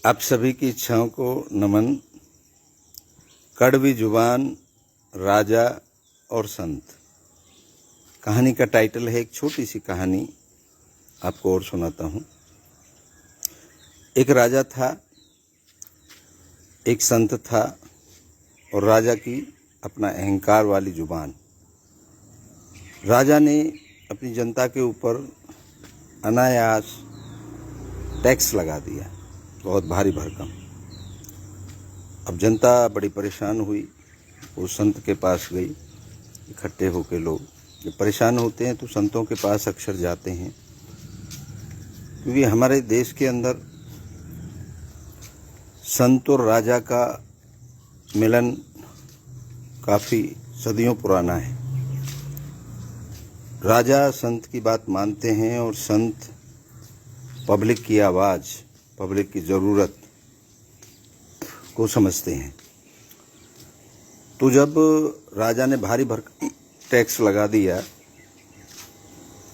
आप सभी की इच्छाओं को नमन। कड़वी जुबान, राजा और संत। कहानी का टाइटल है, एक छोटी सी कहानी आपको और सुनाता हूँ। एक राजा था, एक संत था और राजा की अपना अहंकार वाली जुबान। राजा ने अपनी जनता के ऊपर अनायास टैक्स लगा दिया, बहुत भारी भरकम। अब जनता बड़ी परेशान हुई, वो संत के पास गई। इकट्ठे होकर लोग जब परेशान होते हैं तो संतों के पास अक्सर जाते हैं, क्योंकि हमारे देश के अंदर संत और राजा का मिलन काफ़ी सदियों पुराना है। राजा संत की बात मानते हैं और संत पब्लिक की आवाज़, पब्लिक की ज़रूरत को समझते हैं। तो जब राजा ने भारी भरकम टैक्स लगा दिया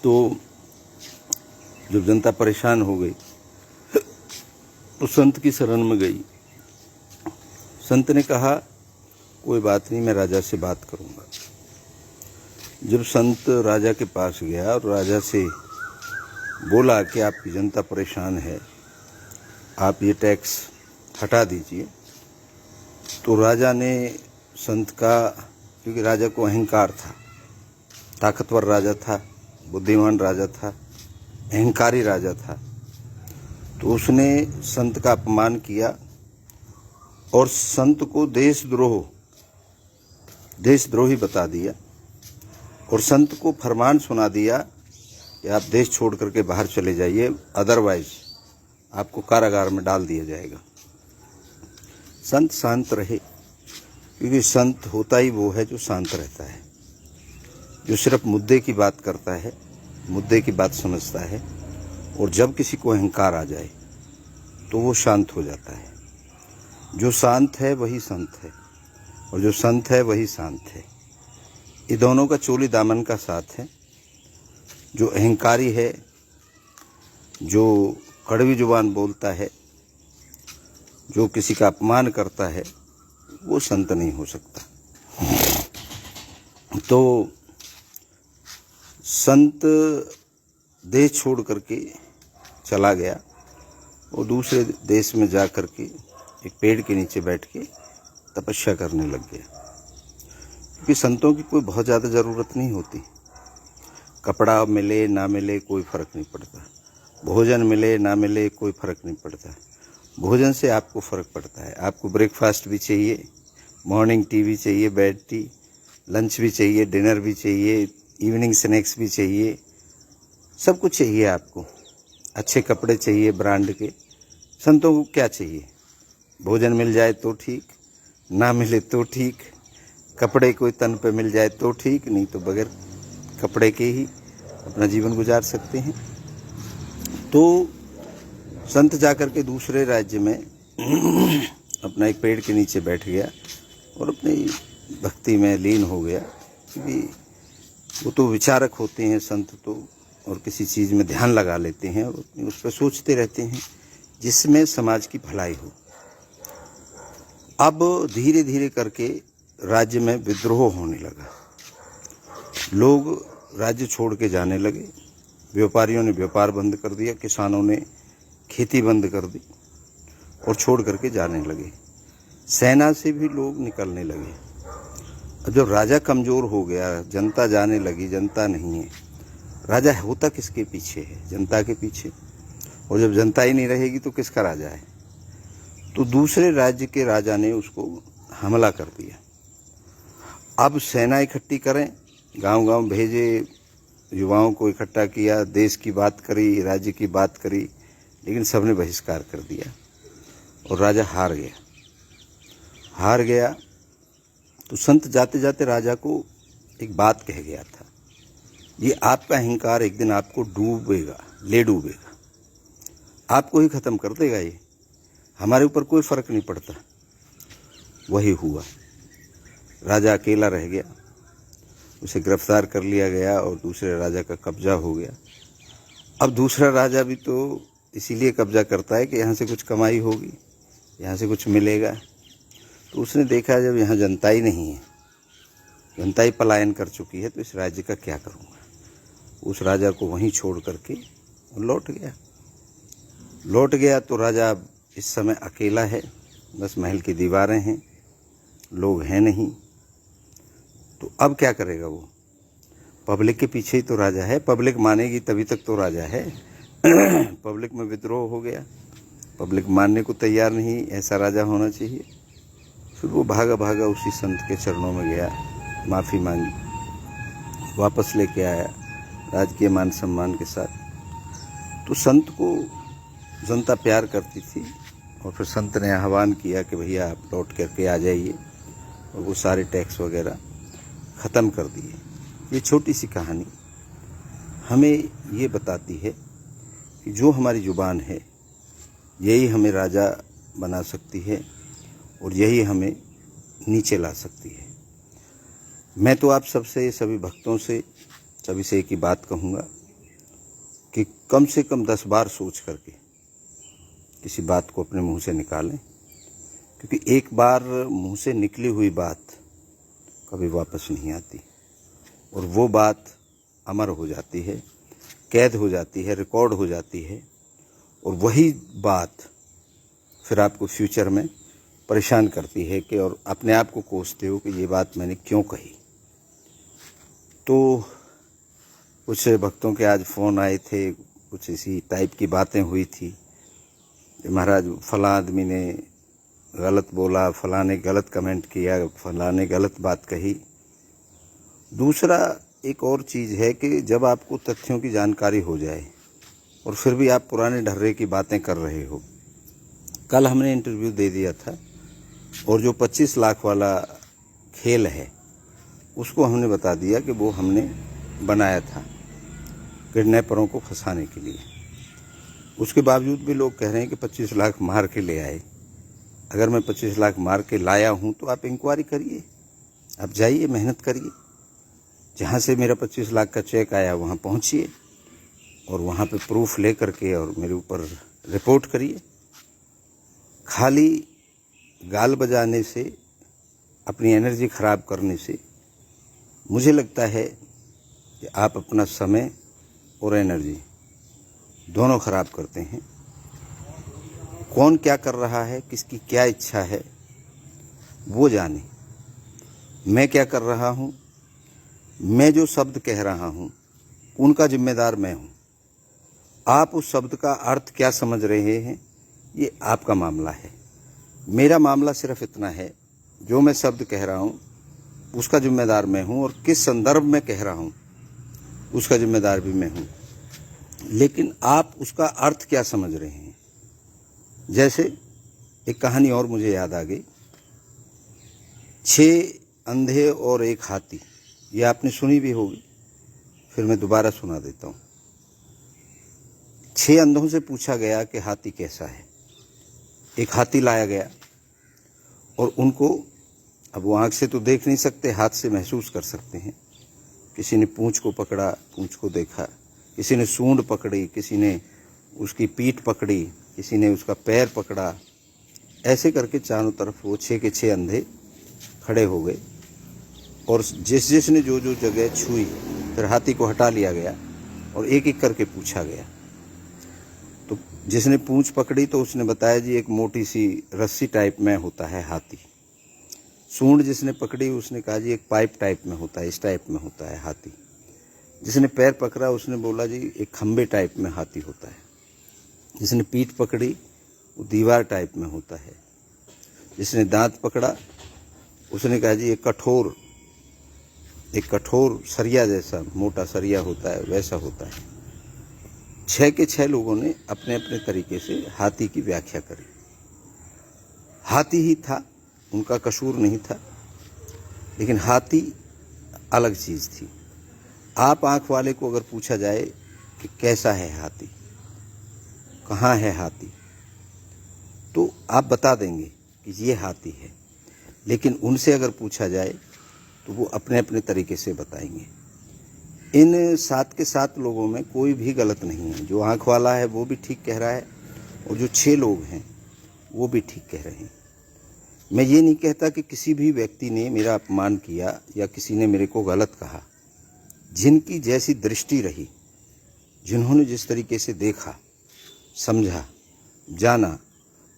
तो जब जनता परेशान हो गई तो संत की शरण में गई। संत ने कहा, कोई बात नहीं, मैं राजा से बात करूंगा। जब संत राजा के पास गया और राजा से बोला कि आपकी जनता परेशान है, आप ये टैक्स हटा दीजिए, तो राजा ने संत का, क्योंकि राजा को अहंकार था, ताकतवर राजा था, बुद्धिमान राजा था, अहंकारी राजा था, तो उसने संत का अपमान किया और संत को देशद्रोही बता दिया और संत को फरमान सुना दिया कि आप देश छोड़ करके बाहर चले जाइए, अदरवाइज आपको कारागार में डाल दिया जाएगा। संत शांत रहे, क्योंकि संत होता ही वो है जो शांत रहता है, जो सिर्फ मुद्दे की बात करता है, मुद्दे की बात समझता है, और जब किसी को अहंकार आ जाए तो वो शांत हो जाता है। जो शांत है वही संत है और जो संत है वही शांत है। ये दोनों का चोली दामन का साथ है। जो अहंकारी है, जो कड़वी जुबान बोलता है, जो किसी का अपमान करता है, वो संत नहीं हो सकता। तो संत देश छोड़ करके चला गया और दूसरे देश में जा कर के एक पेड़ के नीचे बैठ के तपस्या करने लग गया, क्योंकि संतों की कोई बहुत ज़्यादा ज़रूरत नहीं होती। कपड़ा मिले ना मिले कोई फ़र्क नहीं पड़ता, भोजन मिले ना मिले कोई फ़र्क नहीं पड़ता। भोजन से आपको फ़र्क पड़ता है। आपको ब्रेकफास्ट भी चाहिए, मॉर्निंग टी भी चाहिए, बेड टी, लंच भी चाहिए, डिनर भी चाहिए, इवनिंग स्नैक्स भी चाहिए, सब कुछ चाहिए आपको। अच्छे कपड़े चाहिए ब्रांड के। संतों को क्या चाहिए? भोजन मिल जाए तो ठीक, ना मिले तो ठीक, कपड़े कोई तन पे मिल जाए तो ठीक, नहीं तो बगैर कपड़े के ही अपना जीवन गुजार सकते हैं। तो संत जाकर के दूसरे राज्य में अपना एक पेड़ के नीचे बैठ गया और अपनी भक्ति में लीन हो गया, क्योंकि वो तो विचारक होते हैं संत तो, और किसी चीज़ में ध्यान लगा लेते हैं और उस पर सोचते रहते हैं जिसमें समाज की भलाई हो। अब धीरे धीरे करके राज्य में विद्रोह होने लगा। लोग राज्य छोड़ के जाने लगे। व्यापारियों ने व्यापार बंद कर दिया, किसानों ने खेती बंद कर दी और छोड़ करके जाने लगे। सेना से भी लोग निकलने लगे। अब जब राजा कमज़ोर हो गया, जनता जाने लगी, जनता नहीं है, राजा होता किसके पीछे है? जनता के पीछे। और जब जनता ही नहीं रहेगी तो किसका राजा है? तो दूसरे राज्य के राजा ने उसको हमला कर दिया। अब सेना इकट्ठी करें, गांव-गांव भेजे, युवाओं को इकट्ठा किया, देश की बात करी, राज्य की बात करी, लेकिन सबने बहिष्कार कर दिया और राजा हार गया। तो संत जाते जाते राजा को एक बात कह गया था, ये आपका अहंकार एक दिन आपको डूबेगा, आपको ही खत्म कर देगा, ये हमारे ऊपर कोई फर्क नहीं पड़ता। वही हुआ, राजा अकेला रह गया, उसे गिरफ्तार कर लिया गया और दूसरे राजा का कब्जा हो गया। अब दूसरा राजा भी तो इसीलिए कब्जा करता है कि यहाँ से कुछ कमाई होगी, यहाँ से कुछ मिलेगा। तो उसने देखा जब यहाँ जनता ही नहीं है, जनता ही पलायन कर चुकी है, तो इस राज्य का क्या करूँगा। उस राजा को वहीं छोड़ करके लौट गया। तो राजा इस समय अकेला है, बस महल की दीवारें हैं, लोग हैं नहीं। तो अब क्या करेगा वो? पब्लिक के पीछे ही तो राजा है, पब्लिक मानेगी तभी तक तो राजा है। पब्लिक में विद्रोह हो गया, पब्लिक मानने को तैयार नहीं, ऐसा राजा होना चाहिए। फिर वो भागा उसी संत के चरणों में गया, माफ़ी मांगी, वापस लेके आया राजकीय मान सम्मान के साथ। तो संत को जनता प्यार करती थी और फिर संत ने आह्वान किया कि भैया आप लौट करके आ जाइए, और वो सारे टैक्स वगैरह ख़त्म कर दिए। ये छोटी सी कहानी हमें ये बताती है कि जो हमारी ज़ुबान है यही हमें राजा बना सकती है और यही हमें नीचे ला सकती है। मैं तो आप सबसे, सभी भक्तों से, सभी से एक ही बात कहूँगा कि कम से कम 10 बार सोच करके किसी बात को अपने मुंह से निकालें, क्योंकि एक बार मुंह से निकली हुई बात कभी वापस नहीं आती, और वो बात अमर हो जाती है, कैद हो जाती है, रिकॉर्ड हो जाती है, और वही बात फिर आपको फ्यूचर में परेशान करती है कि और अपने आप को कोसते हो कि ये बात मैंने क्यों कही। तो कुछ भक्तों के आज फ़ोन आए थे, कुछ इसी टाइप की बातें हुई थी, महाराज फलां आदमी ने गलत बोला, फलां ने गलत कमेंट किया, फलां ने गलत बात कही। दूसरा एक और चीज़ है कि जब आपको तथ्यों की जानकारी हो जाए और फिर भी आप पुराने ढर्रे की बातें कर रहे हो। कल हमने इंटरव्यू दे दिया था, और जो 25 लाख वाला खेल है उसको हमने बता दिया कि वो हमने बनाया था किडनैपरों को फंसाने के लिए। उसके बावजूद भी लोग कह रहे हैं कि 25 लाख मार के ले आए। अगर मैं 25 लाख मार के लाया हूं तो आप इंक्वायरी करिए, आप जाइए, मेहनत करिए, जहां से मेरा 25 लाख का चेक आया वहां पहुंचिए और वहां पे प्रूफ ले करके और मेरे ऊपर रिपोर्ट करिए। खाली गाल बजाने से, अपनी एनर्जी ख़राब करने से मुझे लगता है कि आप अपना समय और एनर्जी दोनों ख़राब करते हैं। कौन क्या कर रहा है, किसकी क्या इच्छा है, वो जाने। मैं क्या कर रहा हूँ, मैं जो शब्द कह रहा हूँ उनका जिम्मेदार मैं हूँ। आप उस शब्द का अर्थ क्या समझ रहे हैं ये आपका मामला है। मेरा मामला सिर्फ इतना है, जो मैं शब्द कह रहा हूँ उसका जिम्मेदार मैं हूँ, और किस संदर्भ में कह रहा हूँ उसका जिम्मेदार भी मैं हूँ। लेकिन आप उसका अर्थ क्या समझ रहे हैं। जैसे एक कहानी और मुझे याद आ गई, 6 अंधे और एक हाथी। ये आपने सुनी भी होगी, फिर मैं दोबारा सुना देता हूँ। 6 अंधों से पूछा गया कि हाथी कैसा है। एक हाथी लाया गया और उनको, अब वो आँख से तो देख नहीं सकते, हाथ से महसूस कर सकते हैं। किसी ने पूँछ को पकड़ा, पूँछ को देखा, किसी ने सूंड पकड़ी, किसी ने उसकी पीठ पकड़ी, किसी ने उसका पैर पकड़ा। ऐसे करके चारों तरफ वो 6 के 6 अंधे खड़े हो गए, और जिसने जो जगह छुई फिर हाथी को हटा लिया गया और एक एक करके पूछा गया। तो जिसने पूँछ पकड़ी तो उसने बताया जी एक मोटी सी रस्सी टाइप में होता है हाथी। सूंड जिसने पकड़ी उसने कहा जी एक पाइप टाइप में होता है, इस टाइप में होता है हाथी। जिसने पैर पकड़ा उसने बोला जी एक खंबे टाइप में हाथी होता है। जिसने पीठ पकड़ी वो दीवार टाइप में होता है। जिसने दांत पकड़ा उसने कहा जी एक कठोर सरिया जैसा मोटा सरिया होता है, वैसा होता है। 6 के 6 लोगों ने अपने अपने तरीके से हाथी की व्याख्या करी। हाथी ही था, उनका कसूर नहीं था, लेकिन हाथी अलग चीज़ थी। आप आँख वाले को अगर पूछा जाए कि कैसा है हाथी, कहाँ है हाथी, तो आप बता देंगे कि ये हाथी है। लेकिन उनसे अगर पूछा जाए तो वो अपने अपने तरीके से बताएंगे। इन 7 के 7 लोगों में कोई भी गलत नहीं है। जो आँख वाला है वो भी ठीक कह रहा है और जो 6 लोग हैं वो भी ठीक कह रहे हैं। मैं ये नहीं कहता कि किसी भी व्यक्ति ने मेरा अपमान किया या किसी ने मेरे को गलत कहा। जिनकी जैसी दृष्टि रही, जिन्होंने जिस तरीके से देखा, समझा, जाना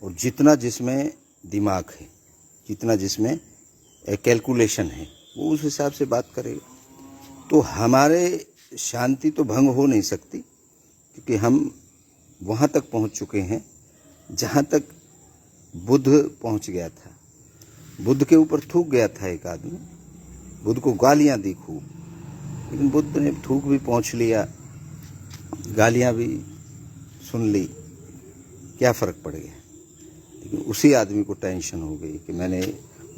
और जितना जिसमें दिमाग है, जितना जिसमें कैलकुलेशन है, वो उस हिसाब से बात करेगा। तो हमारे शांति तो भंग हो नहीं सकती, क्योंकि हम वहाँ तक पहुँच चुके हैं जहाँ तक बुद्ध पहुँच गया था। बुद्ध के ऊपर थूक गया था एक आदमी, बुद्ध को गालियाँ दी खूब, लेकिन बुद्ध ने थूक भी पहुँच लिया, गालियाँ भी सुन ली, क्या फ़र्क पड़ गया। लेकिन उसी आदमी को टेंशन हो गई कि मैंने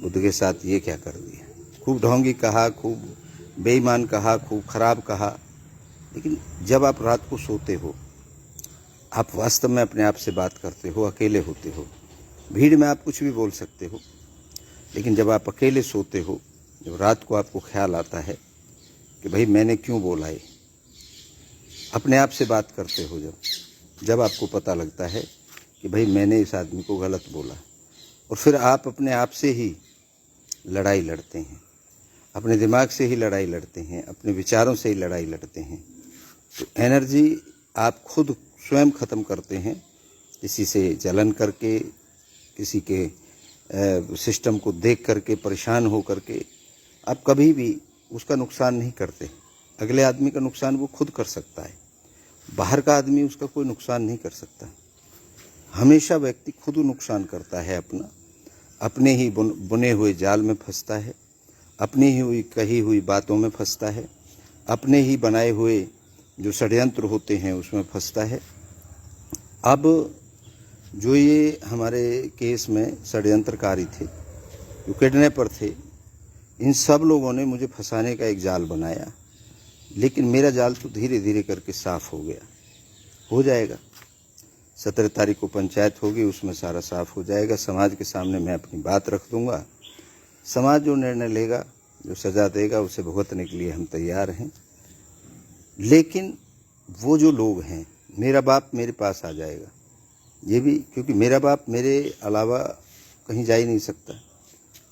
बुद्ध के साथ ये क्या कर दिया। खूब ढोंगी कहा, खूब बेईमान कहा, खूब खराब कहा। लेकिन जब आप रात को सोते हो, आप वास्तव में अपने आप से बात करते हो, अकेले होते हो। भीड़ में आप कुछ भी बोल सकते हो, लेकिन जब आप अकेले सोते हो, जब रात को आपको ख्याल आता है कि भाई मैंने क्यों बोला ये, अपने आप से बात करते हो, जब आपको पता लगता है कि भाई मैंने इस आदमी को गलत बोला, और फिर आप अपने आप से ही लड़ाई लड़ते हैं, अपने दिमाग से ही लड़ाई लड़ते हैं, अपने विचारों से ही लड़ाई लड़ते हैं, तो एनर्जी आप खुद स्वयं ख़त्म करते हैं। किसी से जलन करके, किसी के सिस्टम को देख करके, परेशान हो करके आप कभी भी उसका नुकसान नहीं करते। अगले आदमी का नुकसान वो खुद कर सकता है, बाहर का आदमी उसका कोई नुकसान नहीं कर सकता। हमेशा व्यक्ति खुद नुकसान करता है अपना, अपने ही बुने हुए जाल में फंसता है, अपनी ही कही हुई बातों में फंसता है, अपने ही बनाए हुए जो षड्यंत्र होते हैं उसमें फंसता है। अब जो ये हमारे केस में षड्यंत्रकारी थे, जो किडनैपर थे, इन सब लोगों ने मुझे फंसाने का एक जाल बनाया, लेकिन मेरा जाल तो धीरे धीरे करके साफ़ हो गया, हो जाएगा। 17 तारीख को पंचायत होगी, उसमें सारा साफ़ हो जाएगा। समाज के सामने मैं अपनी बात रख दूंगा, समाज जो निर्णय लेगा, जो सज़ा देगा, उसे भुगतने के लिए हम तैयार हैं। लेकिन वो जो लोग हैं, मेरा बाप मेरे पास आ जाएगा, ये भी, क्योंकि मेरा बाप मेरे अलावा कहीं जा ही नहीं सकता,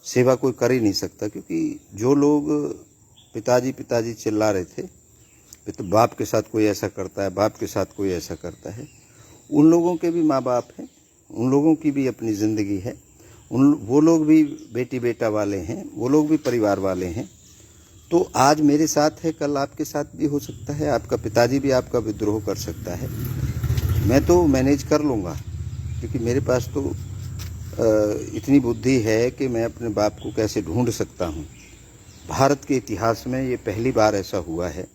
सेवा कोई कर ही नहीं सकता। क्योंकि जो लोग पिताजी पिताजी चिल्ला रहे थे, तो बाप के साथ कोई ऐसा करता है, बाप के साथ कोई ऐसा करता है, उन लोगों के भी माँ बाप हैं, उन लोगों की भी अपनी ज़िंदगी है, वो लोग भी बेटी बेटा वाले हैं, वो लोग भी परिवार वाले हैं। तो आज मेरे साथ है, कल आपके साथ भी हो सकता है, आपका पिताजी भी आपका विद्रोह कर सकता है। मैं तो मैनेज कर लूँगा, क्योंकि मेरे पास तो इतनी बुद्धि है कि मैं अपने बाप को कैसे ढूंढ सकता हूँ। भारत के इतिहास में ये पहली बार ऐसा हुआ है,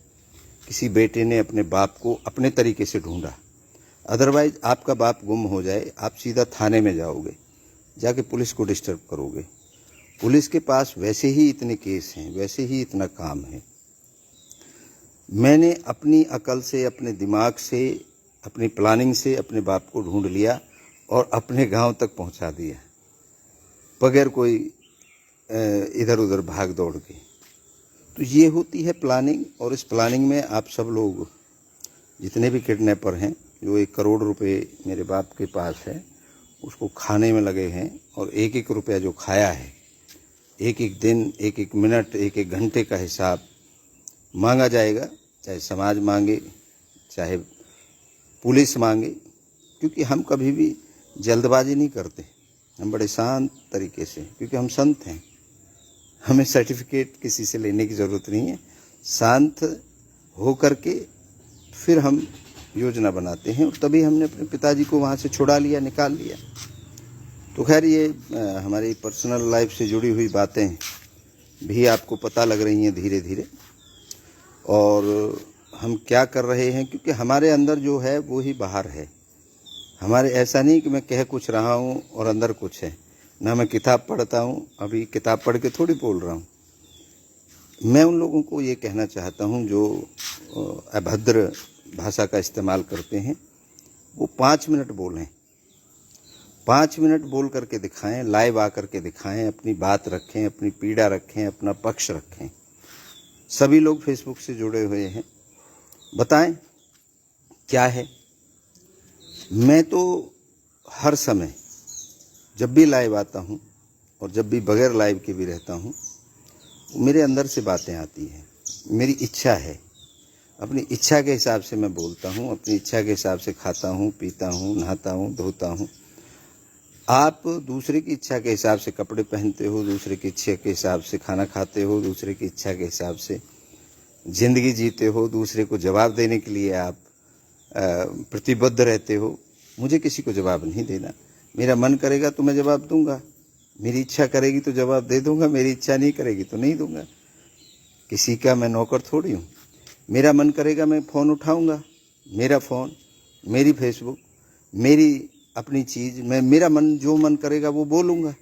किसी बेटे ने अपने बाप को अपने तरीके से ढूंढा। अदरवाइज आपका बाप गुम हो जाए, आप सीधा थाने में जाओगे, जाके पुलिस को डिस्टर्ब करोगे। पुलिस के पास वैसे ही इतने केस हैं, वैसे ही इतना काम है। मैंने अपनी अकल से, अपने दिमाग से, अपनी प्लानिंग से अपने बाप को ढूंढ लिया और अपने गांव तक पहुंचा दिया, बगैर कोई इधर उधर भाग दौड़ के। तो ये होती है प्लानिंग, और इस प्लानिंग में आप सब लोग जितने भी किडनैपर हैं, जो 1 करोड़ रुपए मेरे बाप के पास है, उसको खाने में लगे हैं, और 1-1 रुपया जो खाया है, 1-1 दिन, 1-1 मिनट, 1-1 घंटे का हिसाब मांगा जाएगा, चाहे समाज मांगे, चाहे पुलिस मांगे। क्योंकि हम कभी भी जल्दबाजी नहीं करते, हम बड़े शांत तरीके से, क्योंकि हम संत हैं, हमें सर्टिफिकेट किसी से लेने की ज़रूरत नहीं है। शांत हो करके फिर हम योजना बनाते हैं, और तभी हमने अपने पिताजी को वहाँ से छुड़ा लिया, निकाल लिया। तो खैर, ये हमारी पर्सनल लाइफ से जुड़ी हुई बातें भी आपको पता लग रही हैं धीरे धीरे, और हम क्या कर रहे हैं, क्योंकि हमारे अंदर जो है वो ही बाहर है। हमारे ऐसा नहीं कि मैं कह कुछ रहा हूँ और अंदर कुछ है, ना मैं किताब पढ़ता हूँ, अभी किताब पढ़ के थोड़ी बोल रहा हूँ। मैं उन लोगों को ये कहना चाहता हूँ जो अभद्र भाषा का इस्तेमाल करते हैं, वो 5 मिनट बोलें, 5 मिनट बोल करके दिखाएं, लाइव आ करके दिखाएं, अपनी बात रखें, अपनी पीड़ा रखें, अपना पक्ष रखें। सभी लोग फेसबुक से जुड़े हुए हैं, बताएं क्या है। मैं तो हर समय जब भी लाइव आता हूं और जब भी बगैर लाइव के भी रहता हूं, मेरे अंदर से बातें आती हैं। मेरी इच्छा है, अपनी इच्छा के हिसाब से मैं बोलता हूं, अपनी इच्छा के हिसाब से खाता हूं, पीता हूं, नहाता हूं, धोता हूं। आप दूसरे की इच्छा के हिसाब से कपड़े पहनते हो, दूसरे की इच्छा के हिसाब से खाना खाते हो, दूसरे की इच्छा के हिसाब से जिंदगी जीते हो, दूसरे को जवाब देने के लिए आप प्रतिबद्ध रहते हो। मुझे किसी को जवाब नहीं देना। मेरा मन करेगा तो मैं जवाब दूंगा, मेरी इच्छा करेगी तो जवाब दे दूंगा, मेरी इच्छा नहीं करेगी तो नहीं दूंगा। किसी का मैं नौकर थोड़ी हूँ। मेरा मन करेगा मैं फ़ोन उठाऊंगा, मेरा फ़ोन, मेरी फेसबुक, मेरी अपनी चीज़, मैं मेरा मन जो मन करेगा वो बोलूँगा।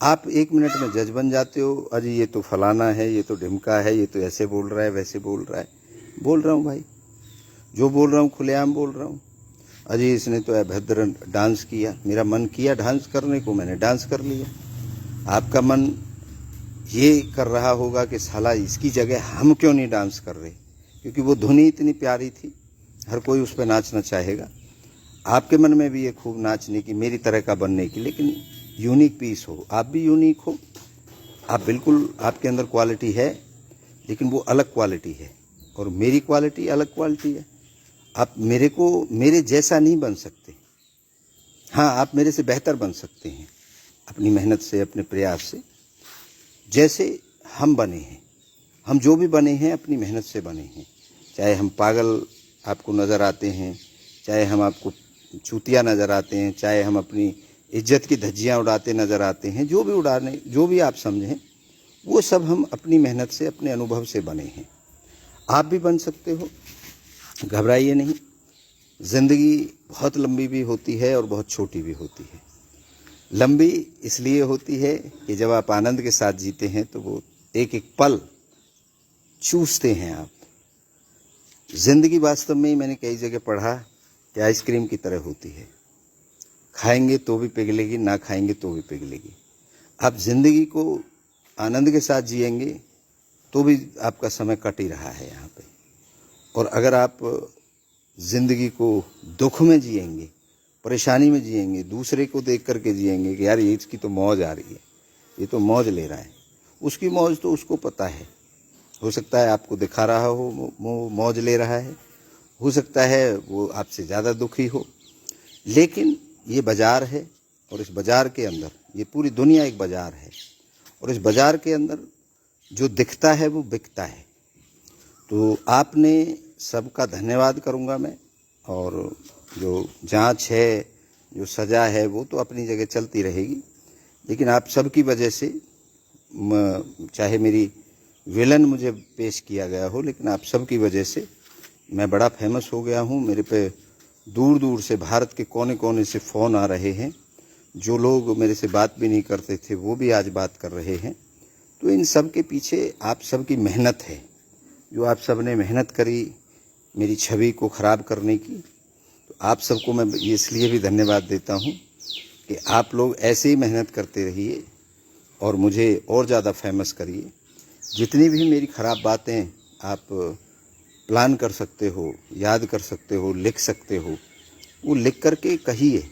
आप 1 मिनट में जज बन जाते हो, अजी ये तो फलाना है, ये तो ढिमका है, ये तो ऐसे बोल रहा है, वैसे बोल रहा है। बोल रहा हूँ भाई, जो बोल रहा हूँ खुलेआम बोल रहा हूँ। अजी इसने तो अभद्र डांस किया, मेरा मन किया डांस करने को, मैंने डांस कर लिया। आपका मन ये कर रहा होगा कि साला इसकी जगह हम क्यों नहीं डांस कर रहे, क्योंकि वो धुनी इतनी प्यारी थी, हर कोई उस पर नाचना चाहेगा। आपके मन में भी ये खूब नाचने की, मेरी तरह का बनने की, लेकिन यूनिक पीस हो। आप भी यूनिक हो, आप बिल्कुल, आपके अंदर क्वालिटी है, लेकिन वो अलग क्वालिटी है और मेरी क्वालिटी अलग क्वालिटी है। आप मेरे को मेरे जैसा नहीं बन सकते। हाँ, आप मेरे से बेहतर बन सकते हैं अपनी मेहनत से, अपने प्रयास से। जैसे हम बने हैं, हम जो भी बने हैं अपनी मेहनत से बने हैं। चाहे हम पागल आपको नज़र आते हैं, चाहे हम आपको चूतिया नज़र आते हैं, चाहे हम अपनी इज्जत की धज्जियाँ उड़ाते नज़र आते हैं, जो भी उड़ाने, जो भी आप समझें, वो सब हम अपनी मेहनत से, अपने अनुभव से बने हैं। आप भी बन सकते हो, घबराइए नहीं। ज़िंदगी बहुत लंबी भी होती है और बहुत छोटी भी होती है। लंबी इसलिए होती है कि जब आप आनंद के साथ जीते हैं तो वो एक एक पल चूसते हैं आप। ज़िंदगी वास्तव में, मैंने कई जगह पढ़ा कि आइसक्रीम की तरह होती है, खाएंगे तो भी पिघलेगी, ना खाएंगे तो भी पिघलेगी। आप ज़िंदगी को आनंद के साथ जिएंगे तो भी आपका समय कट ही रहा है यहाँ पे, और अगर आप ज़िंदगी को दुख में जिएंगे, परेशानी में जिएंगे, दूसरे को देख करके जिएंगे कि यार ये इसकी तो मौज आ रही है, ये तो मौज ले रहा है, उसकी मौज तो उसको पता है। हो सकता है आपको दिखा रहा हो वो मौज ले रहा है, हो सकता है वो आपसे ज़्यादा दुखी हो, लेकिन ये बाज़ार है और इस बाज़ार के अंदर, ये पूरी दुनिया एक बाज़ार है और इस बाज़ार के अंदर जो दिखता है वो बिकता है। तो आपने सबका धन्यवाद करूंगा मैं, और जो जांच है, जो सज़ा है, वो तो अपनी जगह चलती रहेगी, लेकिन आप सबकी वजह से, चाहे मेरी विलन मुझे पेश किया गया हो, लेकिन आप सबकी वजह से मैं बड़ा फेमस हो गया हूँ। मेरे पे दूर दूर से, भारत के कोने कोने से फ़ोन आ रहे हैं। जो लोग मेरे से बात भी नहीं करते थे वो भी आज बात कर रहे हैं। तो इन सब के पीछे आप सबकी मेहनत है, जो आप सब ने मेहनत करी मेरी छवि को ख़राब करने की। तो आप सबको मैं इसलिए भी धन्यवाद देता हूँ कि आप लोग ऐसे ही मेहनत करते रहिए और मुझे और ज़्यादा फेमस करिए। जितनी भी मेरी ख़राब बातें आप प्लान कर सकते हो, याद कर सकते हो, लिख सकते हो, वो लिख करके कहिए।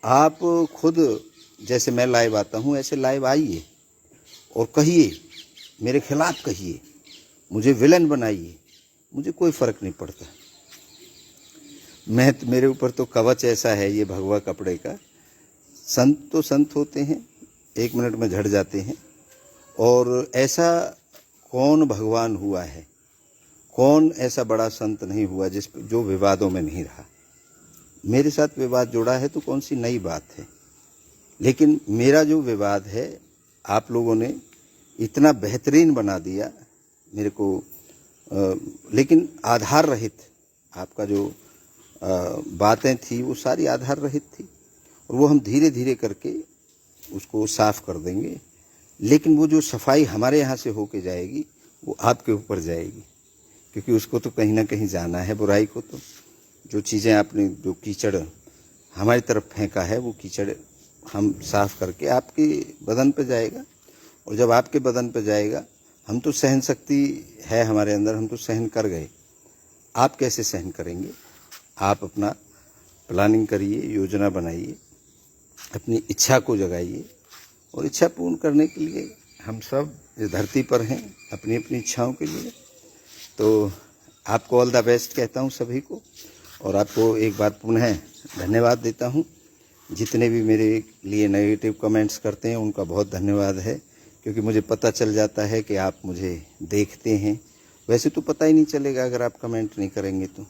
आप खुद, जैसे मैं लाइव आता हूँ ऐसे लाइव आइए और कहिए, मेरे खिलाफ कहिए, मुझे विलन बनाइए, मुझे कोई फ़र्क नहीं पड़ता। मेरे ऊपर तो कवच ऐसा है ये भगवा कपड़े का। संत तो संत होते हैं, 1 मिनट में झड़ जाते हैं, और ऐसा कौन भगवान हुआ है, कौन ऐसा बड़ा संत नहीं हुआ जो विवादों में नहीं रहा। मेरे साथ विवाद जुड़ा है तो कौन सी नई बात है, लेकिन मेरा जो विवाद है आप लोगों ने इतना बेहतरीन बना दिया मेरे को, लेकिन आधार रहित। आपका जो बातें थी वो सारी आधार रहित थी, और वो हम धीरे धीरे करके उसको साफ कर देंगे। लेकिन वो जो सफाई हमारे यहाँ से होके जाएगी वो आपके ऊपर जाएगी, क्योंकि उसको तो कहीं ना कहीं जाना है, बुराई को। तो जो चीज़ें आपने, जो कीचड़ हमारी तरफ फेंका है, वो कीचड़ हम साफ करके आपके बदन पे जाएगा, और जब आपके बदन पे जाएगा हम तो सहन शक्ति है हमारे अंदर, हम तो सहन कर गए। आप कैसे सहन करेंगे? आप अपना प्लानिंग करिए, योजना बनाइए, अपनी इच्छा को जगाइए, और इच्छा पूर्ण करने के लिए हम सब इस धरती पर हैं अपनी अपनी इच्छाओं के लिए। तो आपको ऑल द बेस्ट कहता हूँ सभी को, और आपको एक बार पुनः धन्यवाद देता हूँ। जितने भी मेरे लिए नेगेटिव कमेंट्स करते हैं उनका बहुत धन्यवाद है, क्योंकि मुझे पता चल जाता है कि आप मुझे देखते हैं। वैसे तो पता ही नहीं चलेगा अगर आप कमेंट नहीं करेंगे, तो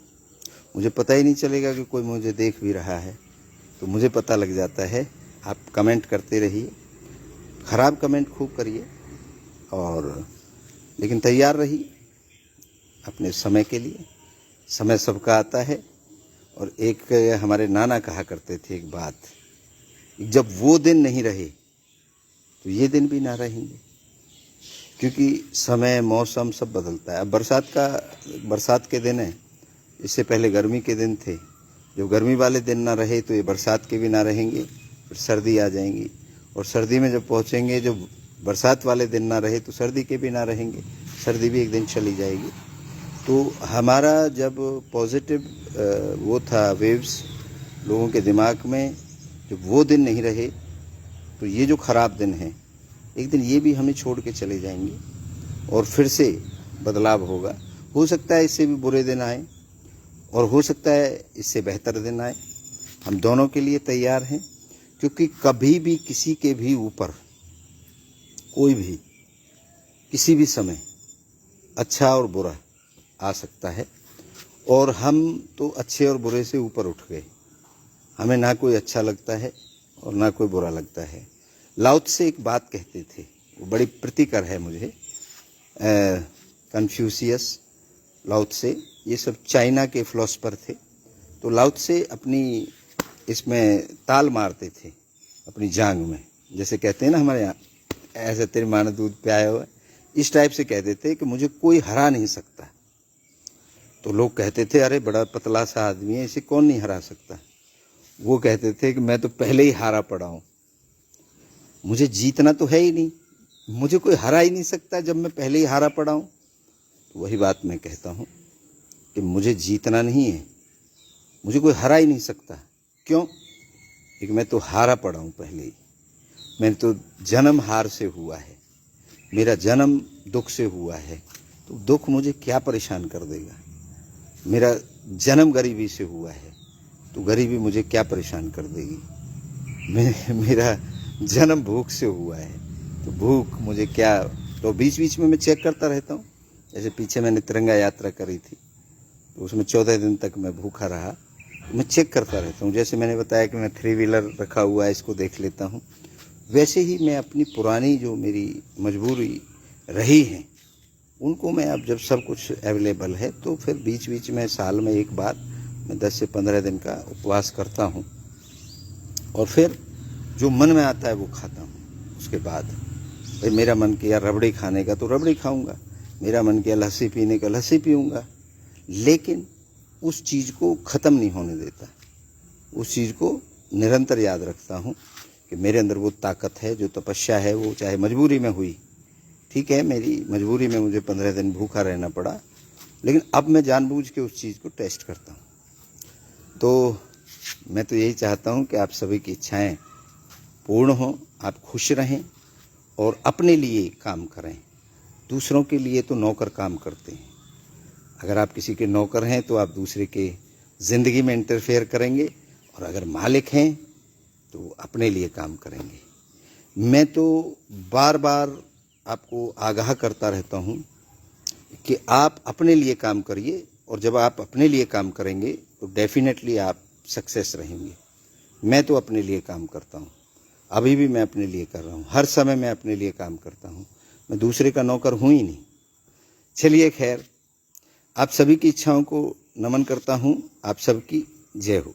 मुझे पता ही नहीं चलेगा कि कोई मुझे देख भी रहा है। तो मुझे पता लग जाता है। आप कमेंट करते रहिए, ख़राब कमेंट खूब करिए, और लेकिन तैयार रहिए अपने समय के लिए। समय सबका आता है। और एक हमारे नाना कहा करते थे एक बात, जब वो दिन नहीं रहे तो ये दिन भी ना रहेंगे, क्योंकि समय मौसम सब बदलता है। अब बरसात के दिन है, इससे पहले गर्मी के दिन थे। जब गर्मी वाले दिन ना रहे तो ये बरसात के भी ना रहेंगे, फिर सर्दी आ जाएंगी, और सर्दी में जब पहुँचेंगे, जब बरसात वाले दिन ना रहे तो सर्दी के भी ना रहेंगे, सर्दी भी एक दिन चली जाएगी। तो हमारा जब पॉजिटिव वो था वेव्स लोगों के दिमाग में, जब वो दिन नहीं रहे तो ये जो ख़राब दिन है, एक दिन ये भी हमें छोड़ के चले जाएंगे, और फिर से बदलाव होगा। हो सकता है इससे भी बुरे दिन आए, और हो सकता है इससे बेहतर दिन आए। हम दोनों के लिए तैयार हैं, क्योंकि कभी भी किसी के भी ऊपर कोई भी किसी भी समय अच्छा और बुरा आ सकता है, और हम तो अच्छे और बुरे से ऊपर उठ गए। हमें ना कोई अच्छा लगता है और ना कोई बुरा लगता है। लाओ त्से एक बात कहते थे, वो बड़ी प्रीतिकर है मुझे। कन्फ्यूशियस, लाओ त्से, ये सब चाइना के फिलोसफर थे। तो लाओ त्से अपनी इसमें ताल मारते थे अपनी जांग में, जैसे कहते हैं ना हमारे यहाँ, ऐसे तेरे माँ ने दूध पियाया हुआ है, इस टाइप से कहते थे कि मुझे कोई हरा नहीं सकता। तो लोग कहते थे अरे बड़ा पतला सा आदमी है, इसे कौन नहीं हरा सकता। वो कहते थे कि मैं तो पहले ही हारा पड़ा हूँ, मुझे जीतना तो है ही नहीं, मुझे कोई हरा ही नहीं सकता जब मैं पहले ही हारा पड़ा हूँ। तो वही बात मैं कहता हूँ कि मुझे जीतना नहीं है, मुझे कोई हरा ही नहीं सकता। क्यों? क्योंकि मैं तो हारा पड़ा हूँ पहले ही। मैं तो जन्म हार से हुआ है, मेरा जन्म दुख से हुआ है, तो दुख मुझे क्या परेशान कर देगा। मेरा जन्म गरीबी से हुआ है, तो गरीबी मुझे क्या परेशान कर देगी। मेरा जन्म भूख से हुआ है, तो भूख मुझे क्या। तो बीच बीच में मैं चेक करता रहता हूँ। जैसे पीछे मैंने तिरंगा यात्रा करी थी, तो उसमें 14 दिन तक मैं भूखा रहा, तो मैं चेक करता रहता हूँ। जैसे मैंने बताया कि मैं 3 व्हीलर रखा हुआ है, इसको देख लेता हूँ, वैसे ही मैं अपनी पुरानी जो मेरी मजबूरी रही है उनको मैं, अब जब सब कुछ अवेलेबल है, तो फिर बीच बीच में साल में एक बार मैं 10 से 15 दिन का उपवास करता हूँ, और फिर जो मन में आता है वो खाता हूँ। उसके बाद भाई मेरा मन किया रबड़ी खाने का तो रबड़ी खाऊंगा, मेरा मन किया लस्सी पीने का लस्सी पीऊँगा, लेकिन उस चीज़ को ख़त्म नहीं होने देता। उस चीज़ को निरंतर याद रखता हूँ कि मेरे अंदर वो ताकत है, जो तपस्या है, वो चाहे मजबूरी में हुई। ठीक है, मेरी मजबूरी में मुझे 15 दिन भूखा रहना पड़ा, लेकिन अब मैं जानबूझ के उस चीज़ को टेस्ट करता हूँ। तो मैं तो यही चाहता हूँ कि आप सभी की इच्छाएं पूर्ण हों, आप खुश रहें और अपने लिए काम करें। दूसरों के लिए तो नौकर काम करते हैं। अगर आप किसी के नौकर हैं तो आप दूसरे के ज़िंदगी में इंटरफेयर करेंगे, और अगर मालिक हैं तो अपने लिए काम करेंगे। मैं तो बार बार आपको आगाह करता रहता हूँ कि आप अपने लिए काम करिए, और जब आप अपने लिए काम करेंगे तो डेफिनेटली आप सक्सेस रहेंगे। मैं तो अपने लिए काम करता हूँ, अभी भी मैं अपने लिए कर रहा हूँ, हर समय मैं अपने लिए काम करता हूँ, मैं दूसरे का नौकर हूँ ही नहीं। चलिए खैर, आप सभी की इच्छाओं को नमन करता हूँ। आप सबकी जय हो।